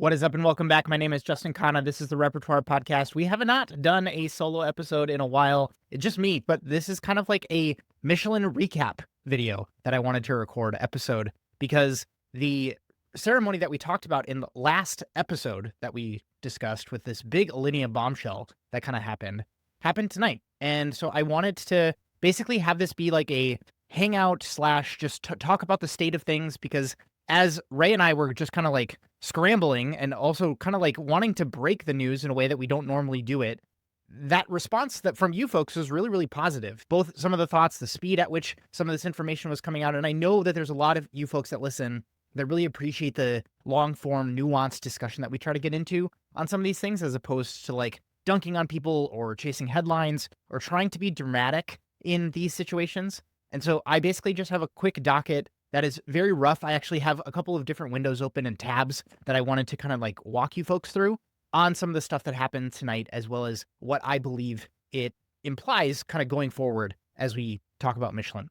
What is up and welcome back. My name is Justin Khanna. This is the Repertoire podcast. We have not done a solo episode in a while. It's just me, but this is kind of like a Michelin recap video that I wanted to record episode because the ceremony that we talked about in the last episode that we discussed with this big Alinea bombshell that kind of happened tonight. And so I wanted to basically have this be like a hangout slash just talk about the state of things because as Ray and I were just kind of like scrambling and also kind of like wanting to break the news in a way that we don't normally do it, that response that from you folks was really, really positive. Both some of the thoughts, the speed at which some of this information was coming out. And I know that there's a lot of you folks that listen that really appreciate the long form, nuanced discussion that we try to get into on some of these things, as opposed to like dunking on people or chasing headlines or trying to be dramatic in these situations. And so I basically just have a quick docket that is very rough. I actually have a couple of different windows open and tabs that I wanted to kind of like walk you folks through on some of the stuff that happened tonight, as well as what I believe it implies kind of going forward as we talk about Michelin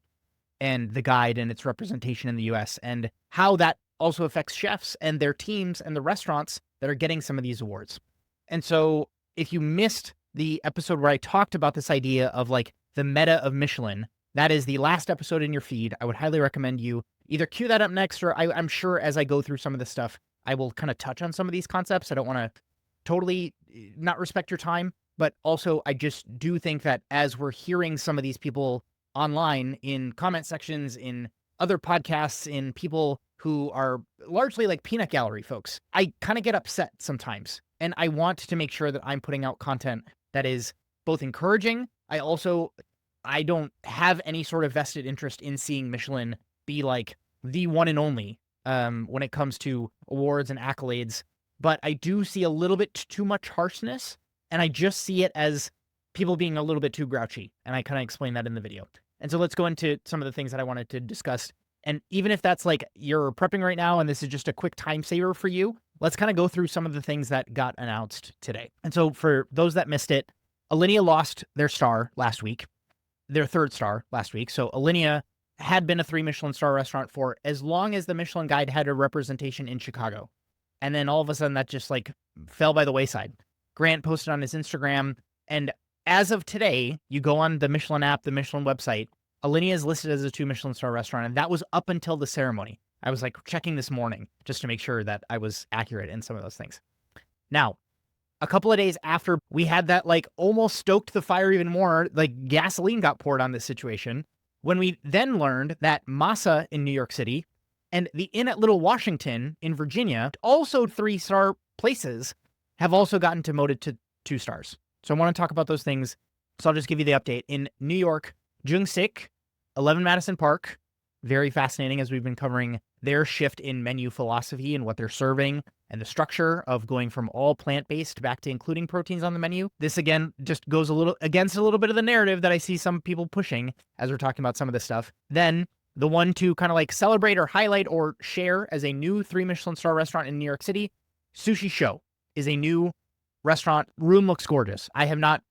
and the guide and its representation in the US and how that also affects chefs and their teams and the restaurants that are getting some of these awards. And so if you missed the episode where I talked about this idea of like the meta of Michelin, that is the last episode in your feed. I would highly recommend you either cue that up next, or I'm sure as I go through some of this stuff, I will kind of touch on some of these concepts. I don't want to totally not respect your time, but also I just do think that as we're hearing some of these people online in comment sections, in other podcasts, in people who are largely like peanut gallery folks, I kind of get upset sometimes. And I want to make sure that I'm putting out content that is both encouraging. I don't have any sort of vested interest in seeing Michelin be like the one and only when it comes to awards and accolades. But I do see a little bit too much harshness, and I just see it as people being a little bit too grouchy. And I kind of explained that in the video. And so let's go into some of the things that I wanted to discuss. And even if that's like you're prepping right now and this is just a quick time saver for you, let's kind of go through some of the things that got announced today. And so for those that missed it, Alinea lost their star last week. Their third star last week. So Alinea had been a 3 Michelin star restaurant for as long as the Michelin Guide had a representation in Chicago. And then all of a sudden that just like fell by the wayside. Grant posted on his Instagram, and as of today, you go on the Michelin app, the Michelin website, Alinea is listed as a 2 Michelin star restaurant, and that was up until the ceremony. I was like checking this morning just to make sure that I was accurate in some of those things. Now, a couple of days after we had that, like almost stoked the fire even more, like gasoline got poured on this situation, when we then learned that Masa in New York City and the Inn at Little Washington in Virginia, also 3-star places, have also gotten demoted to 2 stars. So I want to talk about those things. So I'll just give you the update. In New York, Jung-Sik, 11 Madison Park, very fascinating as we've been covering their shift in menu philosophy and what they're serving and the structure of going from all plant-based back to including proteins on the menu. This, again, just goes a little against a little bit of the narrative that I see some people pushing as we're talking about some of this stuff. Then the one to kind of like celebrate or highlight or share as a new 3 Michelin star restaurant in New York City, Sushi Show is a new restaurant. Room looks gorgeous. I have not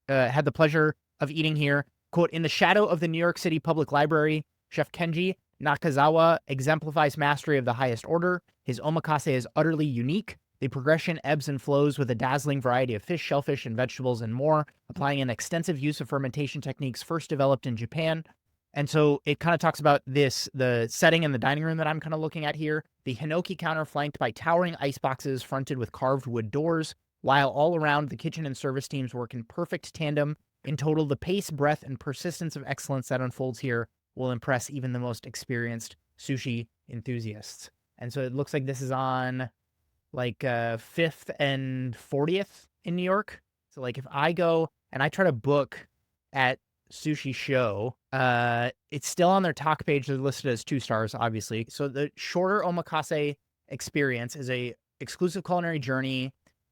had the pleasure of eating here. Quote, in the shadow of the New York City Public Library, Chef Kenji Nakazawa exemplifies mastery of the highest order. His omakase is utterly unique. The progression ebbs and flows with a dazzling variety of fish, shellfish, and vegetables and more, applying an extensive use of fermentation techniques first developed in Japan. And so it kind of talks about this, the setting in the dining room that I'm kind of looking at here. The Hinoki counter flanked by towering ice boxes fronted with carved wood doors, while all around the kitchen and service teams work in perfect tandem. In total, the pace, breadth, and persistence of excellence that unfolds here will impress even the most experienced sushi enthusiasts. And so it looks like this is on like 5th and 40th in New York. So like if I go and I try to book at Sushi Show, it's still on their talk page. They're listed as 2 stars, obviously. So the shorter omakase experience is a exclusive culinary journey,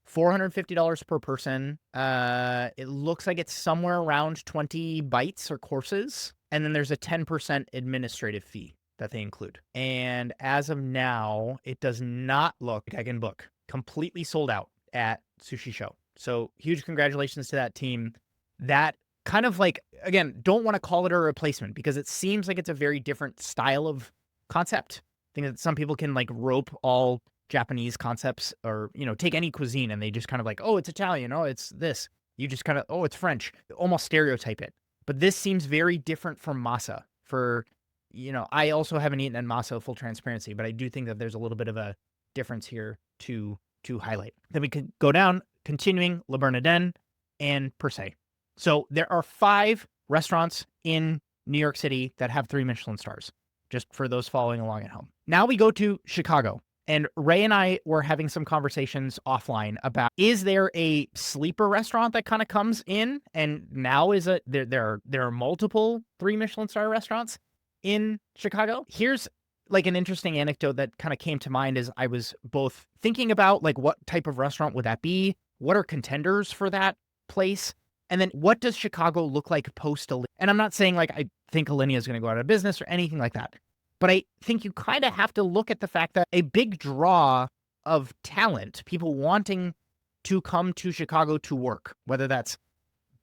$450 per person. It looks like it's somewhere around 20 bites or courses. And then there's a 10% administrative fee that they include. And as of now, it does not look like I can book. Completely sold out at Sushi Show. So huge congratulations to that team. That kind of like, again, don't want to call it a replacement because it seems like it's a very different style of concept. I think that some people can like rope all Japanese concepts, or, take any cuisine and they just kind of like, oh, it's Italian. Oh, it's this. You just kind of, oh, it's French. Almost stereotype it. But this seems very different from masa. I also haven't eaten en masa, full transparency, but I do think that there's a little bit of a difference here to highlight. Then we could go down, continuing Le Bernardin and Per Se. So there are 5 restaurants in New York City that have 3 Michelin stars, just for those following along at home. Now we go to Chicago. And Ray and I were having some conversations offline about, is there a sleeper restaurant that kind of comes in? And now there are multiple 3 Michelin star restaurants in Chicago. Here's like an interesting anecdote that kind of came to mind as I was both thinking about like what type of restaurant would that be? What are contenders for that place? And then what does Chicago look like post Alinea? And I'm not saying like I think Alinea is going to go out of business or anything like that. But I think you kind of have to look at the fact that a big draw of talent, people wanting to come to Chicago to work, whether that's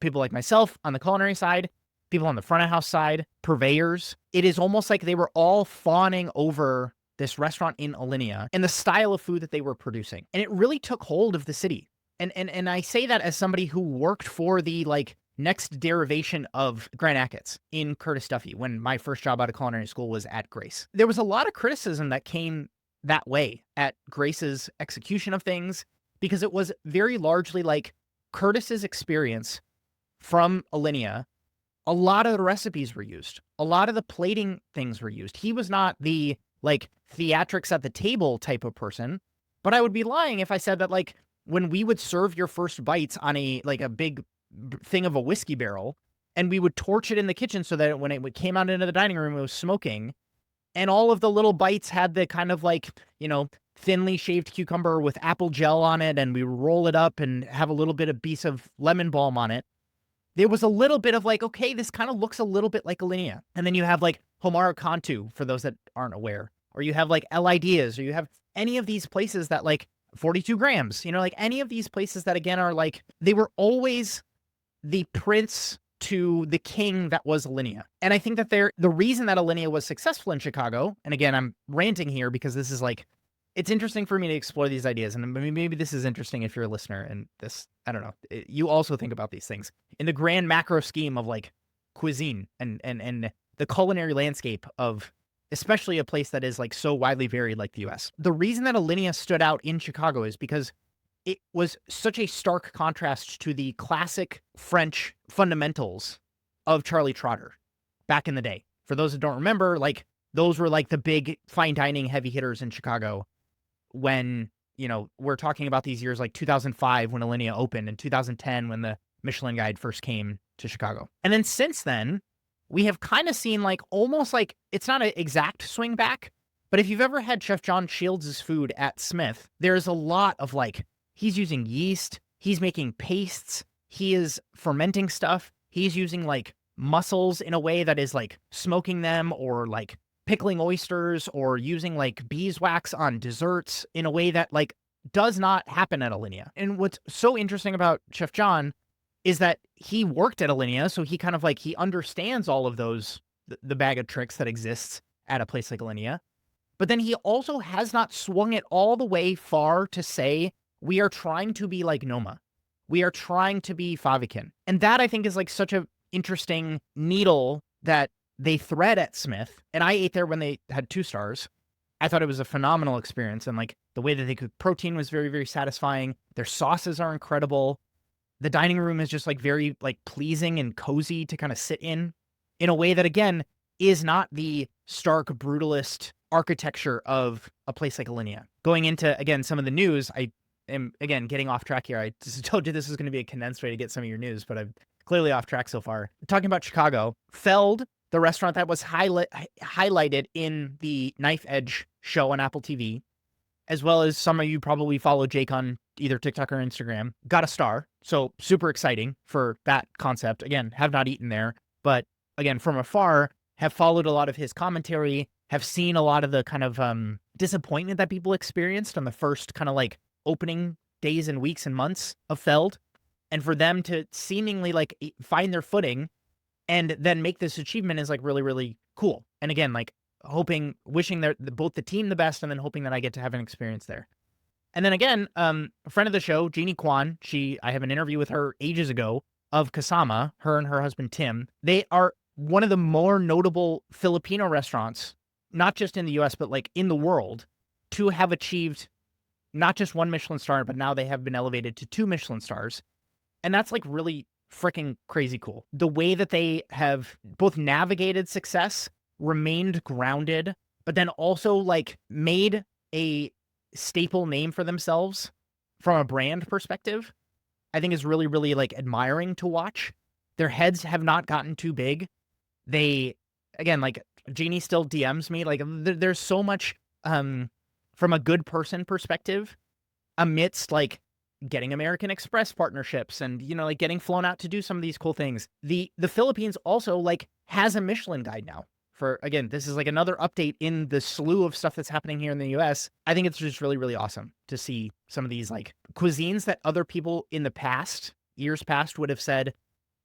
people like myself on the culinary side, people on the front of house side, purveyors, it is almost like they were all fawning over this restaurant in Alinea and the style of food that they were producing. And it really took hold of the city. And I say that as somebody who worked for the like next derivation of Grand Achatz in Curtis Duffy when my first job out of culinary school was at Grace. There was a lot of criticism that came that way at Grace's execution of things because it was very largely like Curtis's experience from Alinea. A lot of the recipes were used. A lot of the plating things were used. He was not the like theatrics at the table type of person, but I would be lying if I said that like when we would serve your first bites on a big thing of a whiskey barrel, and we would torch it in the kitchen so that when it came out into the dining room, it was smoking, and all of the little bites had the kind of like, thinly shaved cucumber with apple gel on it, and we roll it up and have a little bit of piece of lemon balm on it. There was a little bit of like, okay, this kind of looks a little bit like Alinea. And then you have like Homaro Cantu, for those that aren't aware, or you have like El Ideas, or you have any of these places that like 42 grams, like any of these places that again are like, they were always the prince to the king that was Alinea. And I think that the reason that Alinea was successful in Chicago, and again, I'm ranting here because this is like, it's interesting for me to explore these ideas. And maybe this is interesting if you're a listener and this, I don't know, you also think about these things in the grand macro scheme of like cuisine and the culinary landscape of especially a place that is like so widely varied like the US. The reason that Alinea stood out in Chicago is because it was such a stark contrast to the classic French fundamentals of Charlie Trotter back in the day. For those that don't remember, like those were like the big fine dining heavy hitters in Chicago when, we're talking about these years like 2005 when Alinea opened and 2010 when the Michelin Guide first came to Chicago. And then since then, we have kind of seen like almost like it's not an exact swing back, but if you've ever had Chef John Shields' food at Smith, there's a lot of like, he's using yeast, he's making pastes, he is fermenting stuff, he's using like mussels in a way that is like smoking them or like pickling oysters or using like beeswax on desserts in a way that like does not happen at Alinea. And what's so interesting about Chef John is that he worked at Alinea, so he kind of like, he understands all of those, the bag of tricks that exists at a place like Alinea. But then he also has not swung it all the way far to say, we are trying to be like Noma. We are trying to be Faviken. And that I think is like such a interesting needle that they thread at Smith. And I ate there when they had 2 stars. I thought it was a phenomenal experience. And like the way that they cook protein was very, very satisfying. Their sauces are incredible. The dining room is just like very like pleasing and cozy to kind of sit in a way that again is not the stark brutalist architecture of a place like Alinea. Going into again some of the news, I am again getting off track here. I just told you this is going to be a condensed way to get some of your news, but I'm clearly off track so far. Talking about Chicago, Feld, the restaurant that was highlighted in the Knife Edge show on Apple TV, as well as some of you probably follow Jake on either TikTok or Instagram, got a star. So super exciting for that concept. Again, have not eaten there, but again, from afar, have followed a lot of his commentary, have seen a lot of the kind of disappointment that people experienced on the first kind of like opening days and weeks and months of Feld. And for them to seemingly like find their footing and then make this achievement is like really, really cool. And again, like wishing both the team the best and then hoping that I get to have an experience there. And then again, a friend of the show, Jeannie Kwan, I have an interview with her ages ago of Kasama, her and her husband Tim. They are one of the more notable Filipino restaurants, not just in the US, but like in the world, to have achieved not just one Michelin star, but now they have been elevated to 2 Michelin stars. And that's like really freaking crazy cool. The way that they have both navigated success, remained grounded, but then also like made a staple name for themselves from a brand perspective, I think is really, really like admiring to watch. Their heads have not gotten too big. They, again, like Jeannie still DMs me. Like there's so much from a good person perspective amidst like getting American Express partnerships and, you know, like getting flown out to do some of these cool things. The Philippines also like has a Michelin guide now. For, again, this is like another update in the slew of stuff that's happening here in the US. I think it's just really, really awesome to see some of these like cuisines that other people in the past, years past, would have said,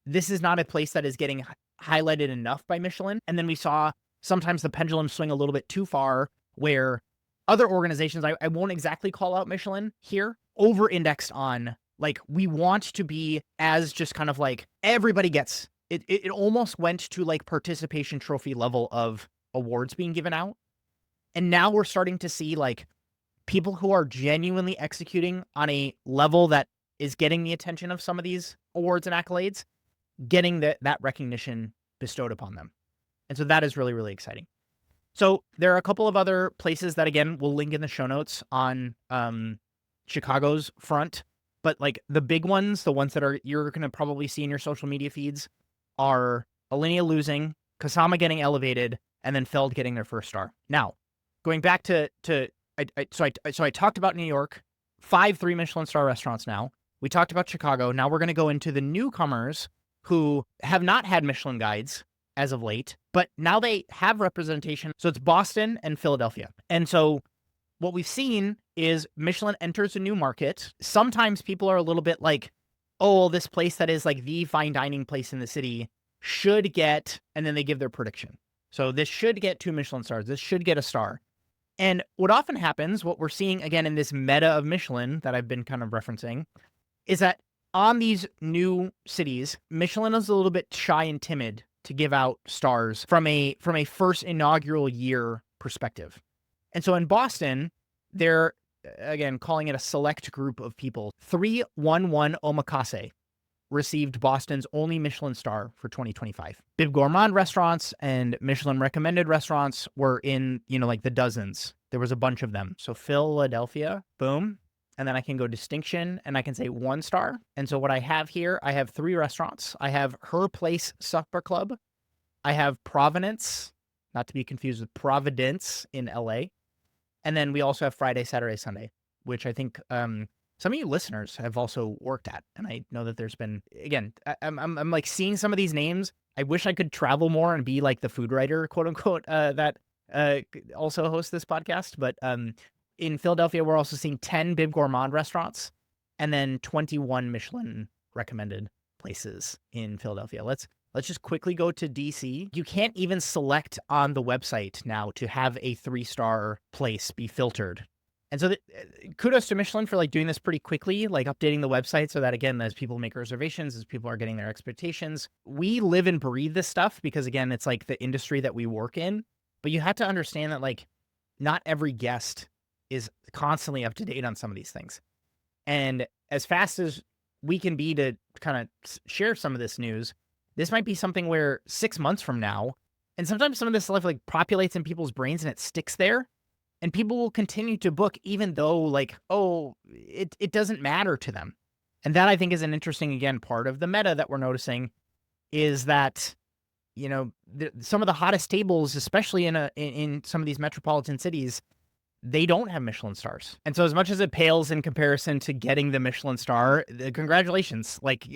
this is not a place that is getting highlighted enough by Michelin. And then we saw sometimes the pendulum swing a little bit too far where other organizations, I won't exactly call out Michelin here, over-indexed on, like, we want to be as just kind of like everybody gets. It almost went to like participation trophy level of awards being given out. And now we're starting to see like people who are genuinely executing on a level that is getting the attention of some of these awards and accolades, getting that recognition bestowed upon them. And so that is really, really exciting. So there are a couple of other places that, again, we'll link in the show notes on Chicago's front. But like the big ones, the ones that you're going to probably see in your social media feeds, are Alinea losing, Kasama getting elevated, and then Feld getting their first star. Now, going back to I talked about New York, 5 3 Michelin star restaurants now. We talked about Chicago. Now we're going to go into the newcomers who have not had Michelin guides as of late, but now they have representation. So it's Boston and Philadelphia. And so what we've seen is Michelin enters a new market. Sometimes people are a little bit like, oh, this place that is like the fine dining place in the city should get, and then they give their prediction. So this should get 2 Michelin stars. This should get a star. And what often happens, what we're seeing again in this meta of Michelin that I've been kind of referencing, is that on these new cities, Michelin is a little bit shy and timid to give out stars from a first inaugural year perspective. And so in Boston, they're, again, calling it a select group of people. 311 Omakase received Boston's only Michelin star for 2025. Bib Gourmand restaurants and Michelin recommended restaurants were in, you know, like the dozens. There was a bunch of them. So Philadelphia, boom. And then I can go distinction and I can say 1 star. And so what I have here, I have 3 restaurants. I have Her Place Supper Club. I have Providence, not to be confused with Providence in LA. And then we also have Friday, Saturday, Sunday, which I think some of you listeners have also worked at. And I know that there's been, again, I'm like seeing some of these names. I wish I could travel more and be like the food writer, quote unquote, that also hosts this podcast. But in Philadelphia, we're also seeing 10 Bib Gourmand restaurants and then 21 Michelin recommended places in Philadelphia. Let's just quickly go to DC. You can't even select on the website now to have a 3-star place be filtered. And so kudos to Michelin for like doing this pretty quickly, like updating the website so that, again, as people make reservations, as people are getting their expectations, we live and breathe this stuff because, again, it's like the industry that we work in. But you have to understand that like not every guest is constantly up to date on some of these things. And as fast as we can be to kind of share some of this news, this might be something where 6 months from now, and sometimes some of this stuff like populates in people's brains and it sticks there, and people will continue to book even though like, oh, it doesn't matter to them. And that I think is an interesting, again, part of the meta that we're noticing is that, you know, some of the hottest tables, especially in some of these metropolitan cities, they don't have Michelin stars. And so as much as it pales in comparison to getting the Michelin star, congratulations, like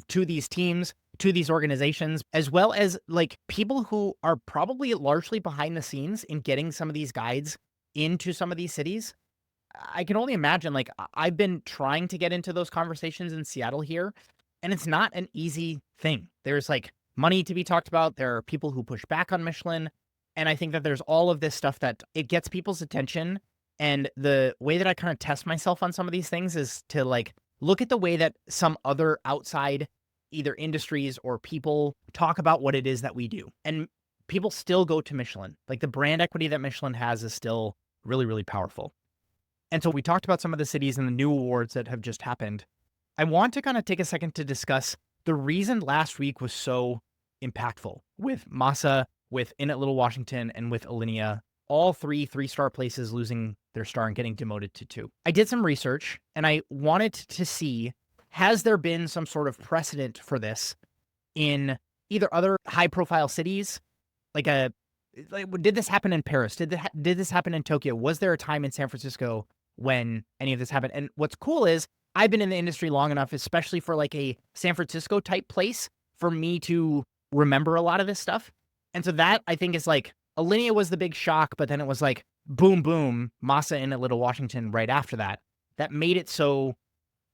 to these teams, to these organizations, as well as like people who are probably largely behind the scenes in getting some of these guides into some of these cities. I can only imagine, like I've been trying to get into those conversations in Seattle here, and it's not an easy thing. There's like money to be talked about. There are people who push back on Michelin. And I think that there's all of this stuff that it gets people's attention And the way that I kind of test myself on some of these things is to like look at the way that some other outside either industries or people talk about what it is that we do. And people still go to Michelin. Like the brand equity that Michelin has is still really, really powerful. And so we talked about some of the cities and the new awards that have just happened. I want to kind of take a second to discuss the reason last week was so impactful with Masa, with In at Little Washington, and with Alinea, all three-star places losing their star and getting demoted to 2. I did some research and I wanted to see, has there been some sort of precedent for this in either other high-profile cities? Did this happen in Paris? Did this happen in Tokyo? Was there a time in San Francisco when any of this happened? And what's cool is I've been in the industry long enough, especially for like a San Francisco type place, for me to remember a lot of this stuff. And so that I think is like, Alinea was the big shock, but then it was like, boom, boom, Masa in a Little Washington right after that. That made it so,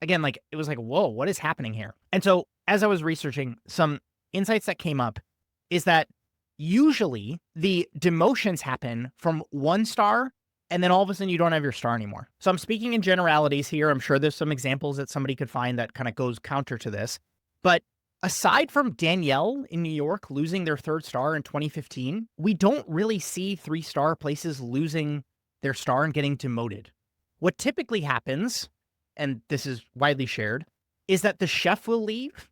again, like, it was like, whoa, what is happening here? And so as I was researching, some insights that came up is that usually the demotions happen from 1 star and then all of a sudden you don't have your star anymore. So I'm speaking in generalities here. I'm sure there's some examples that somebody could find that kind of goes counter to this. But aside from Danielle in New York losing their 3rd star in 2015, we don't really see 3-star places losing their star and getting demoted. What typically happens, and this is widely shared, is that the chef will leave.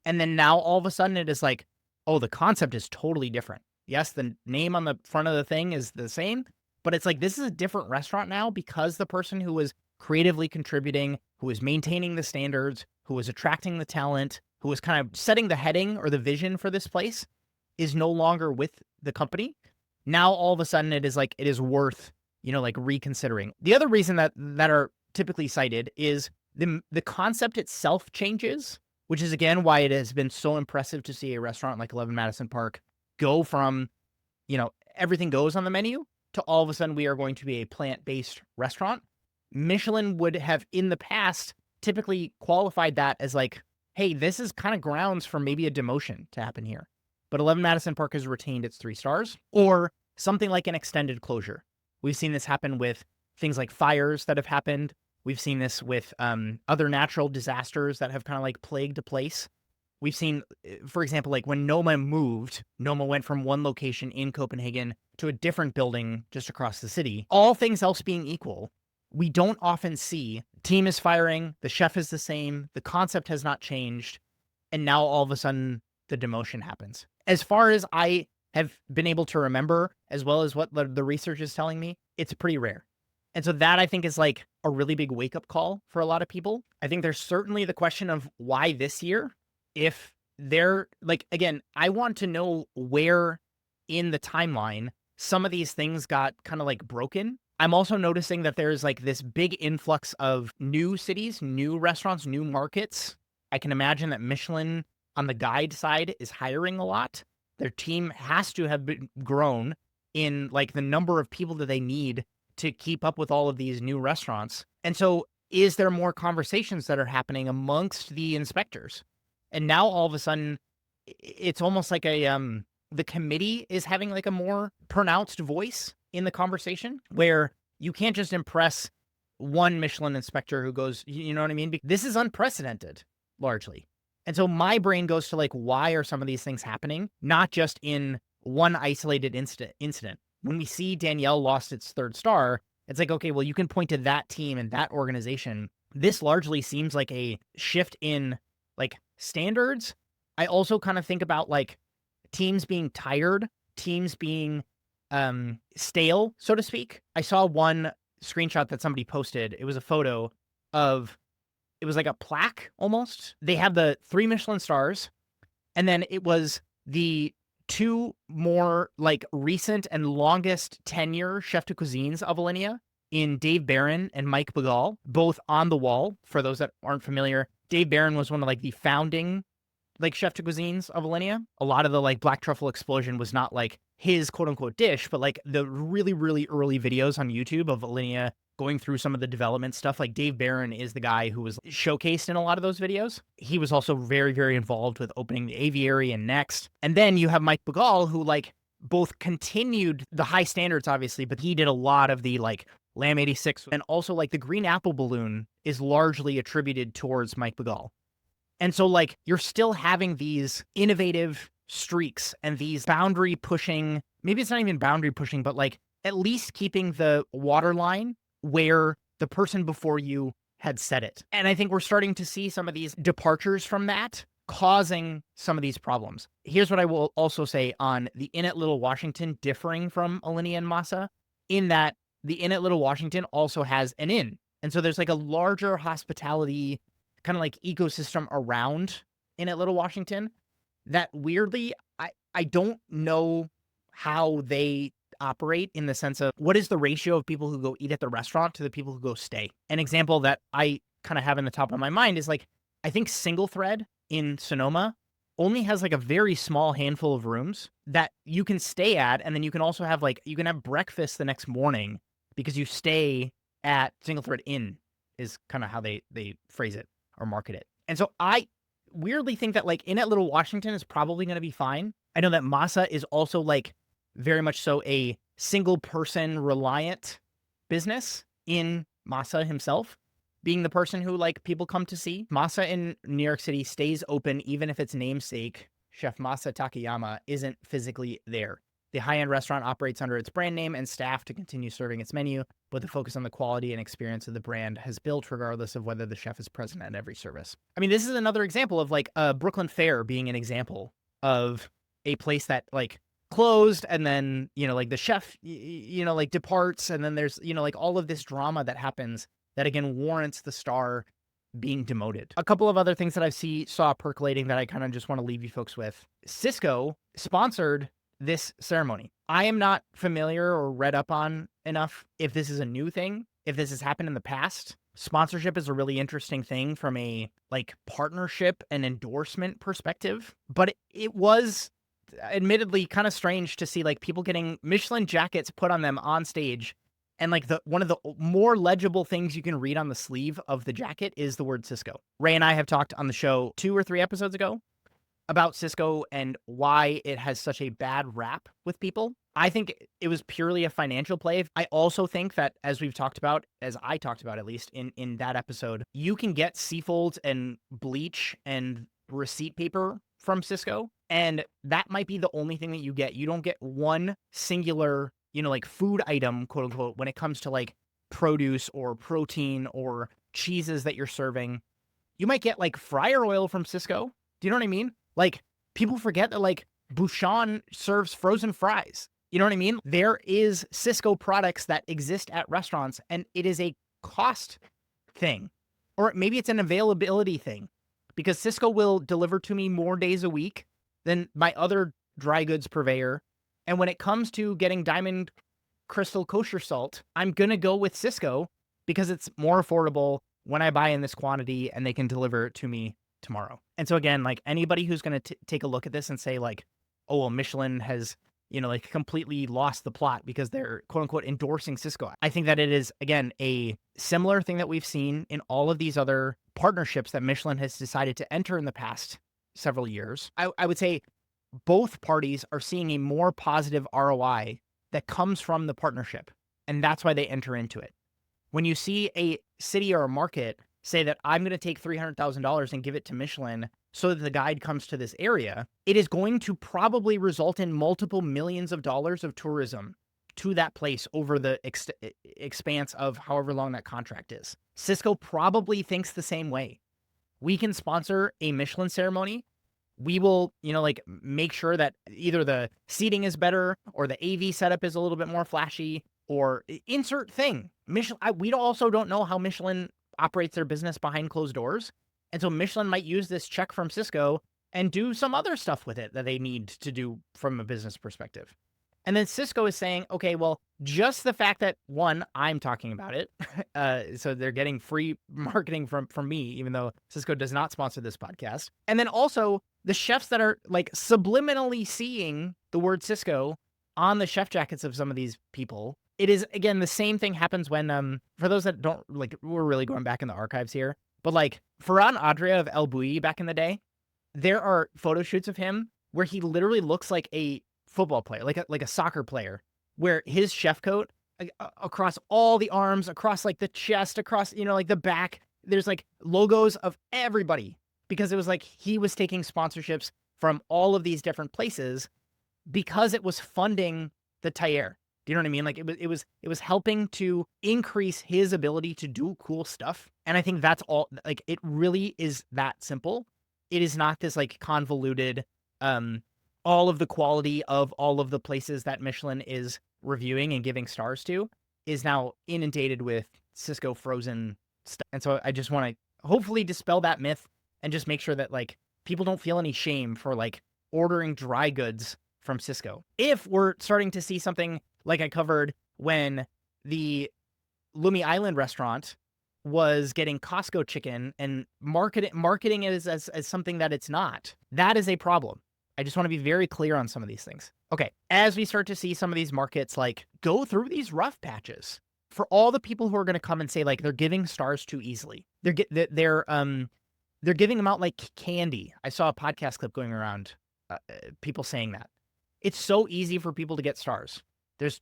And then now all of a sudden it is like, oh, the concept is totally different. Yes, the name on the front of the thing is the same, but it's like, this is a different restaurant now because the person who was creatively contributing, who was maintaining the standards, who was attracting the talent, who was kind of setting the heading or the vision for this place is no longer with the company. Now, all of a sudden it is like, it is worth, like reconsidering. The other reason that are typically cited is the concept itself changes, which is again why it has been so impressive to see a restaurant like 11 Madison Park go from, everything goes on the menu to all of a sudden we are going to be a plant-based restaurant. Michelin would have in the past typically qualified that as like, hey, this is kind of grounds for maybe a demotion to happen here. But 11 Madison Park has retained its 3 stars, or something like an extended closure. We've seen this happen with things like fires that have happened. We've seen this with other natural disasters that have kind of like plagued a place. We've seen, for example, like when Noma moved, Noma went from one location in Copenhagen to a different building just across the city. All things else being equal, we don't often see team is firing, the chef is the same, the concept has not changed, and now all of a sudden the demotion happens. As far as I have been able to remember, as well as what the research is telling me, it's pretty rare. And so that I think is like a really big wake-up call for a lot of people. I think there's certainly the question of why this year, if they're like, again, I want to know where in the timeline some of these things got kind of like broken. I'm also noticing that there's like this big influx of new cities, new restaurants, new markets. I can imagine that Michelin on the guide side is hiring a lot. Their team has to have been grown in like the number of people that they need to keep up with all of these new restaurants. And so is there more conversations that are happening amongst the inspectors? And now all of a sudden it's almost like the committee is having like a more pronounced voice in the conversation where you can't just impress one Michelin inspector who goes, you know what I mean? This is unprecedented largely. And so my brain goes to like, why are some of these things happening? Not just in one isolated incident. When we see Danielle lost its 3rd star, it's like, okay, well, you can point to that team and that organization. This largely seems like a shift in like standards. I also kind of think about like teams being tired, teams being stale, so to speak. I saw one screenshot that somebody posted. It was a photo of, it was like a plaque almost. They have the 3 Michelin stars, and then it was the 2 more like recent and longest tenure chef de cuisines of Alinea in Dave Barron and Mike Begal, both on the wall. For those that aren't familiar, Dave Barron was one of like the founding like chef de cuisines of Alinea. A lot of the like black truffle explosion was not like his quote unquote dish, but like the really, really early videos on YouTube of Alinea going through some of the development stuff. Like Dave Barron is the guy who was showcased in a lot of those videos. He was also very, very involved with opening the aviary and Next. And then you have Mike Begal, who like both continued the high standards, obviously, but he did a lot of the like Lamb 86, and also like the green apple balloon is largely attributed towards Mike Begal. And so like you're still having these innovative streaks and these boundary pushing, maybe it's not even boundary pushing, but like at least keeping the waterline where the person before you had set it. And I think we're starting to see some of these departures from that causing some of these problems. Here's what I will also say on the Inn at Little Washington differing from Alinea and Masa, in that the Inn at Little Washington also has an inn. And so there's like a larger hospitality kind of like ecosystem around Inn at Little Washington that weirdly, I don't know how they operate in the sense of what is the ratio of people who go eat at the restaurant to the people who go stay. An example that I kind of have in the top of my mind is like, I think Single Thread in Sonoma only has like a very small handful of rooms that you can stay at. And then you can also have like, you can have breakfast the next morning because you stay at Single Thread Inn is kind of how they phrase it or market it. And so I weirdly think that like Inn at Little Washington is probably going to be fine. I know that Masa is also like very much so a single person reliant business in Masa himself, being the person who like people come to see. Masa in New York City stays open even if its namesake, Chef Masa Takayama, isn't physically there. The high-end restaurant operates under its brand name and staff to continue serving its menu, but the focus on the quality and experience of the brand has built regardless of whether the chef is present at every service. I mean, this is another example of like Brooklyn Fare being an example of a place that like closed and then, you know, like the chef, you know, like departs and then there's, you know, like all of this drama that happens that again warrants the star being demoted. A couple of other things that I saw percolating that I kind of just want to leave you folks with. Cisco sponsored this ceremony. I am not familiar or read up on enough if this is a new thing, if this has happened in the past. Sponsorship is a really interesting thing from a like partnership and endorsement perspective, but it was admittedly kind of strange to see like people getting Michelin jackets put on them on stage. And like one of the more legible things you can read on the sleeve of the jacket is the word Cisco. Ray and I have talked on the show 2 or 3 episodes ago about Cisco and why it has such a bad rap with people. I think it was purely a financial play. I also think that as we've talked about, as I talked about at least in that episode, you can get Seafolds and bleach and receipt paper from Cisco, and that might be the only thing that you get. You don't get one singular, you know, like food item, quote unquote, when it comes to like produce or protein or cheeses that you're serving. You might get like fryer oil from Cisco. Do you know what I mean? Like people forget that like Bouchon serves frozen fries. You know what I mean? There is Cisco products that exist at restaurants and it is a cost thing, or maybe it's an availability thing because Cisco will deliver to me more days a week than my other dry goods purveyor. And when it comes to getting Diamond Crystal kosher salt, I'm going to go with Cisco because it's more affordable when I buy in this quantity and they can deliver it to me tomorrow. And so again, like anybody who's going to take a look at this and say like, oh, well, Michelin has, you know, like completely lost the plot because they're quote unquote endorsing Cisco. I think that it is, again, a similar thing that we've seen in all of these other partnerships that Michelin has decided to enter in the past several years. I would say both parties are seeing a more positive ROI that comes from the partnership. And that's why they enter into it. When you see a city or a market say that I'm going to take $300,000 and give it to Michelin so that the guide comes to this area, it is going to probably result in multiple millions of dollars of tourism to that place over the expanse of however long that contract is. Cisco probably thinks the same way. We can sponsor a Michelin ceremony. We will, you know, like make sure that either the seating is better or the AV setup is a little bit more flashy or insert thing. Michelin, we also don't know how Michelin operates their business behind closed doors. And so Michelin might use this check from Cisco and do some other stuff with it that they need to do from a business perspective. And then Cisco is saying, okay, well, just the fact that, one, I'm talking about it, so they're getting free marketing from me, even though Cisco does not sponsor this podcast. And then also the chefs that are like subliminally seeing the word Cisco on the chef jackets of some of these people. It is, again, the same thing happens when, for those that don't, like, we're really going back in the archives here, but like Ferran Adria of El Bulli back in the day, there are photo shoots of him where he literally looks like a football player, like a soccer player, where his chef coat across all the arms, across like the chest, across, like the back. There's like logos of everybody because it was like he was taking sponsorships from all of these different places because it was funding the Tailleur. Do you know what I mean? Like it was helping to increase his ability to do cool stuff. And I think that's all, like, it really is that simple. It is not this like convoluted, all of the quality of all of the places that Michelin is reviewing and giving stars to is now inundated with Cisco frozen stuff. And so I just want to hopefully dispel that myth and just make sure that like people don't feel any shame for like ordering dry goods from Cisco. If we're starting to see something like I covered when the Lumi Island restaurant was getting Costco chicken and marketing it as something that it's not, that is a problem. I just want to be very clear on some of these things. Okay, as we start to see some of these markets like go through these rough patches, for all the people who are going to come and say like they're giving stars too easily, they're giving them out like candy. I saw a podcast clip going around, people saying that it's so easy for people to get stars. There's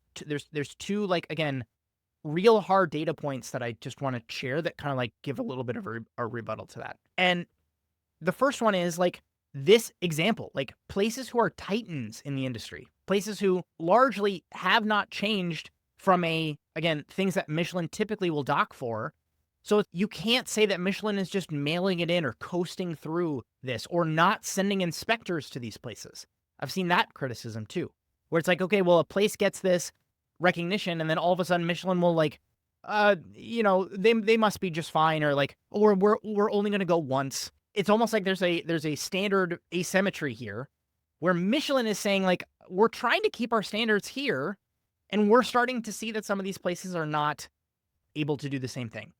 two, like, again, real hard data points that I just want to share that kind of like give a little bit of a rebuttal to that. And the first one is like this example, like places who are titans in the industry, places who largely have not changed from again, things that Michelin typically will dock for. So you can't say that Michelin is just mailing it in or coasting through this or not sending inspectors to these places. I've seen that criticism too, where it's like, okay, well, a place gets this recognition and then all of a sudden Michelin will like, they must be just fine, or like, or we're only going to go once. It's almost like there's a standard asymmetry here where Michelin is saying like, we're trying to keep our standards here, and we're starting to see that some of these places are not able to do the same thing.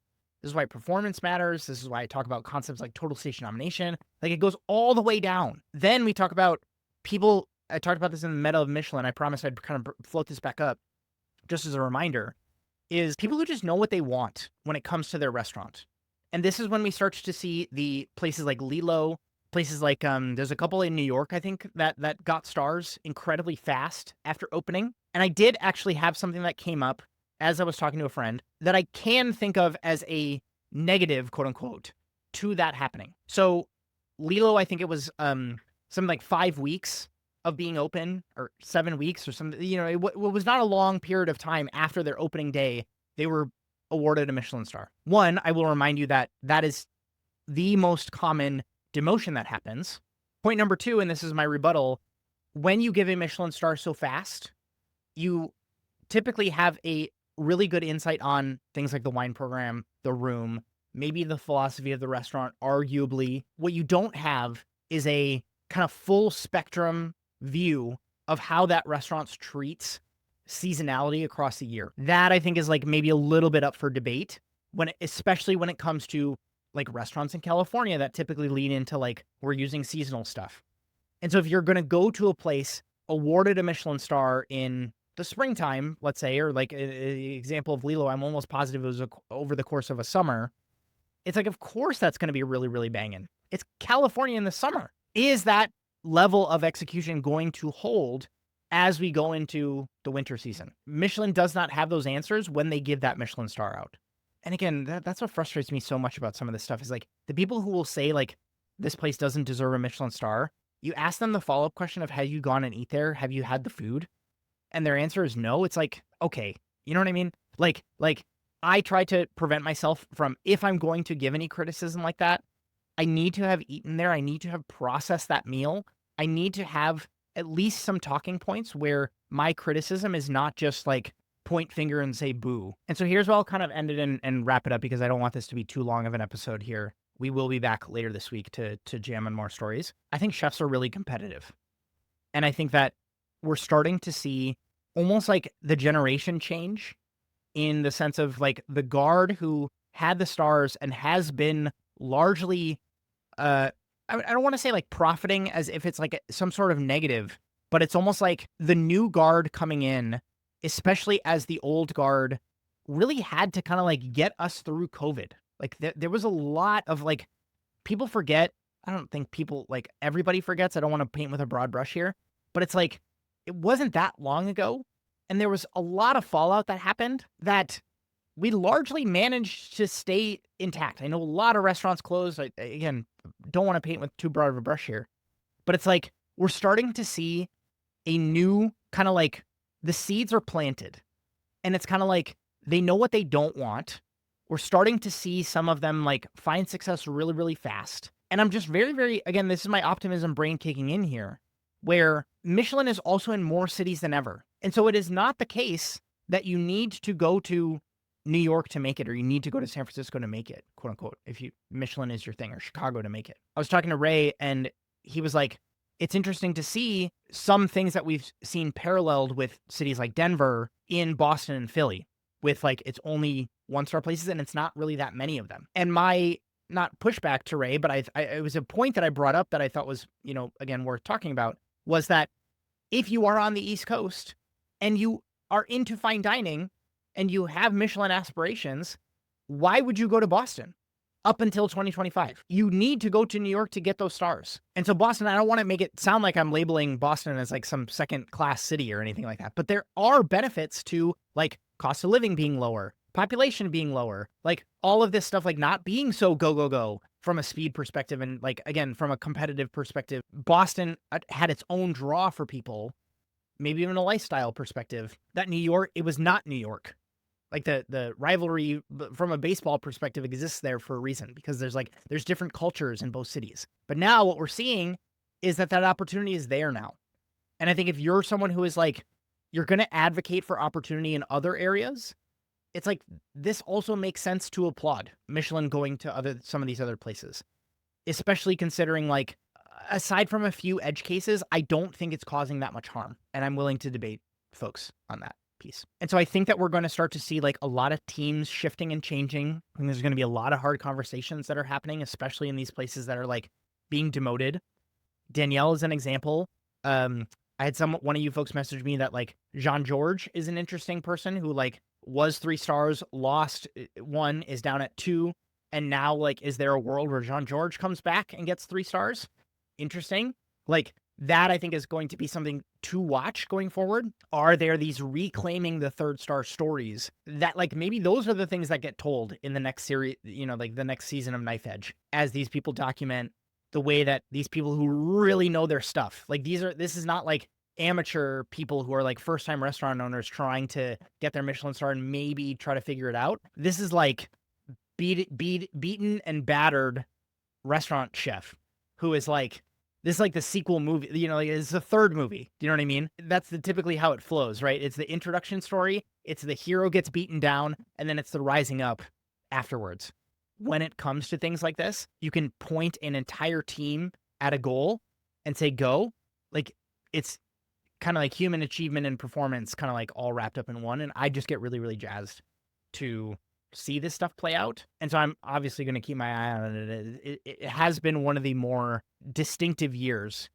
This is why performance matters. This is why I talk about concepts like total station nomination. Like it goes all the way down. Then we talk about people. I talked about this in the meta of Michelin. I promised I'd kind of float this back up just as a reminder, is people who just know what they want when it comes to their restaurant. And this is when we start to see the places like Lilo, places like, there's a couple in New York, I think, that got stars incredibly fast after opening. And I did actually have something that came up as I was talking to a friend that I can think of as a negative, quote unquote, to that happening. So Lilo, I think it was something like 5 weeks of being open, or 7 weeks or something. It was not a long period of time after their opening day. They were awarded a Michelin star. One, I will remind you that is the most common demotion that happens. Point number two, and this is my rebuttal, when you give a Michelin star so fast, you typically have a really good insight on things like the wine program, the room, maybe the philosophy of the restaurant, arguably. What you don't have is a kind of full spectrum view of how that restaurant treats seasonality across the year. That I think is like maybe a little bit up for debate, especially when it comes to like restaurants in California that typically lean into like, we're using seasonal stuff. And so if you're going to go to a place awarded a Michelin star in the springtime, let's say, or like an example of Lilo, I'm almost positive it was over the course of a summer. It's like, of course that's going to be really, really banging. It's California in the summer. Is that level of execution going to hold as we go into the winter season? Michelin does not have those answers when they give that Michelin star out. And again, that's what frustrates me so much about some of this stuff, is like the people who will say like, this place doesn't deserve a Michelin star, you ask them the follow-up question of, have you gone and eat there? Have you had the food? And their answer is no. It's like, okay, you know what I mean? Like I try to prevent myself from, if I'm going to give any criticism like that, I need to have eaten there. I need to have processed that meal. I need to have at least some talking points where my criticism is not just like point finger and say boo. And so here's where I'll kind of end it and wrap it up, because I don't want this to be too long of an episode here. We will be back later this week to jam on more stories. I think chefs are really competitive. And I think that we're starting to see almost like the generation change, in the sense of like the guard who had the stars and has been largely, I don't want to say like profiting as if it's like some sort of negative, but it's almost like the new guard coming in, especially as the old guard really had to kind of like get us through COVID. Like there was a lot of like, people forget. I don't think people, like, everybody forgets. I don't want to paint with a broad brush here, but it's like, it wasn't that long ago And there was a lot of fallout that happened that we largely managed to stay intact. I know a lot of restaurants closed. Again, don't want to paint with too broad of a brush here, but it's like we're starting to see a new kind of like the seeds are planted, and it's kind of like they know what they don't want. We're starting to see some of them like find success really, really fast. And I'm just very, very, again, this is my optimism brain kicking in here, where Michelin is also in more cities than ever. And so it is not the case that you need to go to New York to make it, or you need to go to San Francisco to make it, quote unquote, if Michelin is your thing, or Chicago to make it. I was talking to Ray, and he was like, it's interesting to see some things that we've seen paralleled with cities like Denver in Boston and Philly, with like it's only 1-star places and it's not really that many of them. And my not pushback to Ray, but it was a point that I brought up that I thought was, again, worth talking about, was that if you are on the East Coast and you are into fine dining and you have Michelin aspirations, why would you go to Boston up until 2025? You need to go to New York to get those stars. And so Boston, I don't want to make it sound like I'm labeling Boston as like some second-class city or anything like that, but there are benefits to like cost of living being lower, population being lower, like all of this stuff, like not being so go, go, go from a speed perspective. And like, again, from a competitive perspective, Boston had its own draw for people, maybe even a lifestyle perspective, that New York, it was not New York. Like the rivalry from a baseball perspective exists there for a reason, because there's different cultures in both cities. But now what we're seeing is that opportunity is there now. And I think if you're someone who is like, you're going to advocate for opportunity in other areas, it's like, this also makes sense to applaud Michelin going to some of these other places, especially considering like, aside from a few edge cases, I don't think it's causing that much harm. And I'm willing to debate folks on that piece. And so I think that we're going to start to see like a lot of teams shifting and changing. And there's going to be a lot of hard conversations that are happening, especially in these places that are like being demoted. Danielle is an example. I had one of you folks message me that like Jean-Georges is an interesting person who like was 3 stars, lost 1, is down at 2. And now like, is there a world where Jean-Georges comes back and gets 3 stars? Interesting. Like that, I think, is going to be something to watch going forward. Are there these reclaiming the 3rd star stories that like maybe those are the things that get told in the next series, like the next season of Knife Edge, as these people document the way that these people who really know their stuff, like this is not like amateur people who are like first time restaurant owners trying to get their Michelin star and maybe try to figure it out. This is like beaten and battered restaurant chef who is like, this is like the sequel movie, like it's the 3rd movie. Do you know what I mean? That's typically how it flows, right? It's the introduction story, it's the hero gets beaten down, and then it's the rising up afterwards. When it comes to things like this, you can point an entire team at a goal and say, go. Like, it's kind of like human achievement and performance kind of like all wrapped up in one. And I just get really, really jazzed to see this stuff play out. And so I'm obviously going to keep my eye on it. It has been one of the more distinctive years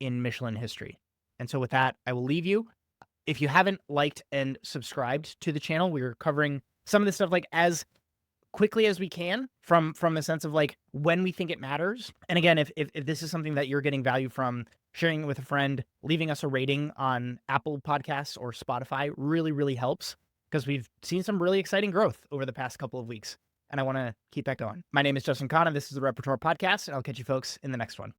in Michelin history. And so with that, I will leave you. If you haven't liked and subscribed to the channel, we're covering some of this stuff like as quickly as we can from the sense of like when we think it matters. And again, if this is something that you're getting value from, sharing it with a friend, leaving us a rating on Apple Podcasts or Spotify really, really helps, because we've seen some really exciting growth over the past couple of weeks, and I want to keep that going. My name is Justin Kahn, and this is the Repertoire Podcast, and I'll catch you folks in the next one.